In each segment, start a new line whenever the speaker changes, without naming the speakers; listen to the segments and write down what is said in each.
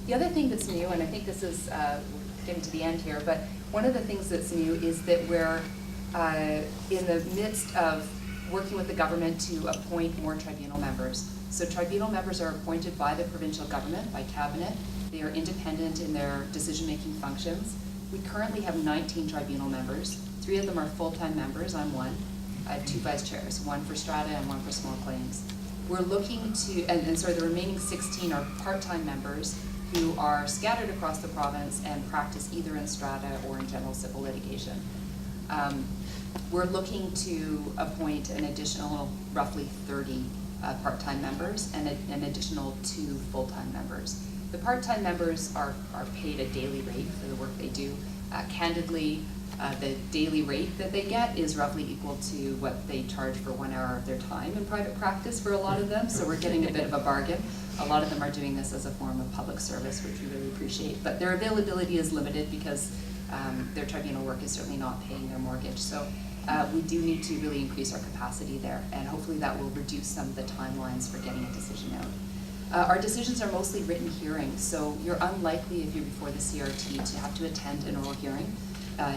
The other thing that's new, and I think this is getting to the end here, but one of the things that's new is that we're in the midst of working with the government to appoint more tribunal members. So tribunal members are appointed by the provincial government, by cabinet. They are independent in their decision-making functions. We currently have 19 tribunal members. 3 of them are full-time members. I'm one. I have 2 vice chairs, one for strata and one for small claims. We're looking to, and sorry, the remaining 16 are part-time members who are scattered across the province and practice either in strata or in general civil litigation. We're looking to appoint an additional roughly 30 part-time members and an additional 2 full-time members. The part-time members are paid a daily rate for the work they do. Candidly, the daily rate that they get is roughly equal to what they charge for 1 hour of their time in private practice for a lot of them, so we're getting a bit of a bargain. A lot of them are doing this as a form of public service, which we really appreciate, but their availability is limited because their tribunal work is certainly not paying their mortgage. So we do need to really increase our capacity there, and hopefully that will reduce some of the timelines for getting a decision out. Our decisions are mostly written hearings, so you're unlikely if you're before the CRT to have to attend an oral hearing.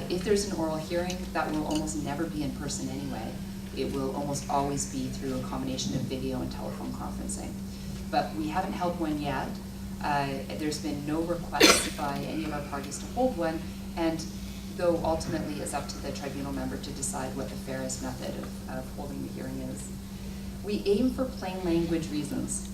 If there's an oral hearing, that will almost never be in person anyway. It will almost always be through a combination of video and telephone conferencing. But we haven't held one yet. There's been no request by any of our parties to hold one, and though ultimately it's up to the tribunal member to decide what the fairest method of holding the hearing is. We aim for plain language reasons.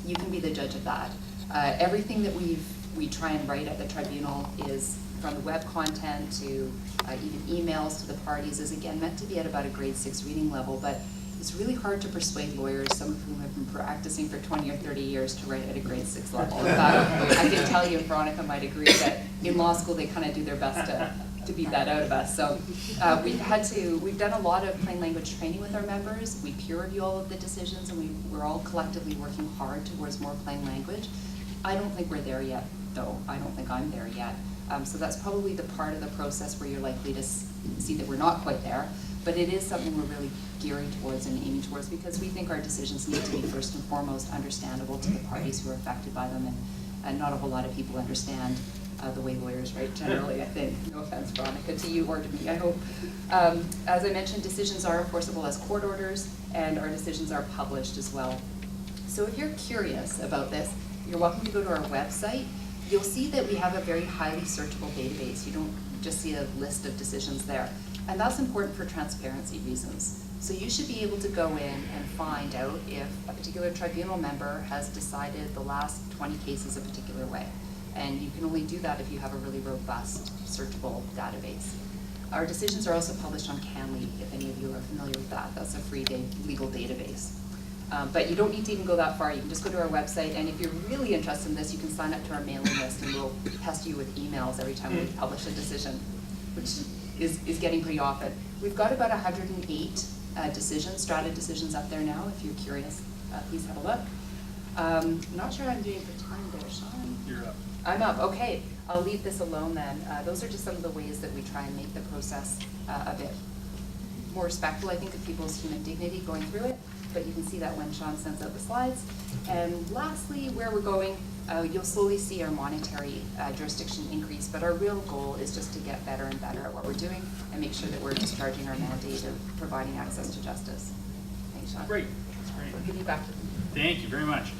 You can be the judge of that. Everything that we try and write at the tribunal is, from the web content to even emails to the parties, is again meant to be at about a grade 6 reading level, but it's really hard to persuade lawyers, some of whom have been practicing for 20 or 30 years, to write at a grade 6 level. In fact, I can tell you, and Veronica might agree, that in law school they kind of do their best to beat that out of us. So we've done a lot of plain language training with our members. We peer review all of the decisions, and we're all collectively working hard towards more plain language. I don't think we're there yet, though. I don't think I'm there yet. So that's probably the part of the process where you're likely to see that we're not quite there. But it is something we're really gearing towards and aiming towards, because we think our decisions need to be first and foremost understandable to the parties who are affected by them, and not a whole lot of people understand the way lawyers write generally, I think. No offense, Veronica, to you or to me, I hope. As I mentioned, decisions are enforceable as court orders, and our decisions are published as well. So if you're curious about this, you're welcome to go to our website. You'll see that we have a very highly searchable database. You don't just see a list of decisions there. And that's important for transparency reasons. So you should be able to go in and find out if a particular tribunal member has decided the last 20 cases a particular way. And you can only do that if you have a really robust, searchable database. Our decisions are also published on CanLead, if any of you are familiar with that. That's a free legal database. But you don't need to even go that far. You can just go to our website, and if you're really interested in this, you can sign up to our mailing list, and we'll pest you with emails every time we publish a decision, which is getting pretty often. We've got about 108 decisions, strata decisions up there now. If you're curious, please have a look. I'm not sure how I'm doing for time there, Sean.
You're up.
I'm up, okay. I'll leave this alone then. Those are just some of the ways that we try and make the process a bit more respectful, I think, of people's human dignity going through it. But you can see that when Sean sends out the slides. And lastly, where we're going, you'll slowly see our monetary jurisdiction increase, but our real goal is just to get better and better at what we're doing and make sure that we're discharging our mandate of providing access to justice. Thanks, Sean.
Great. That's great.
I'll give you back to you.
Thank you very much.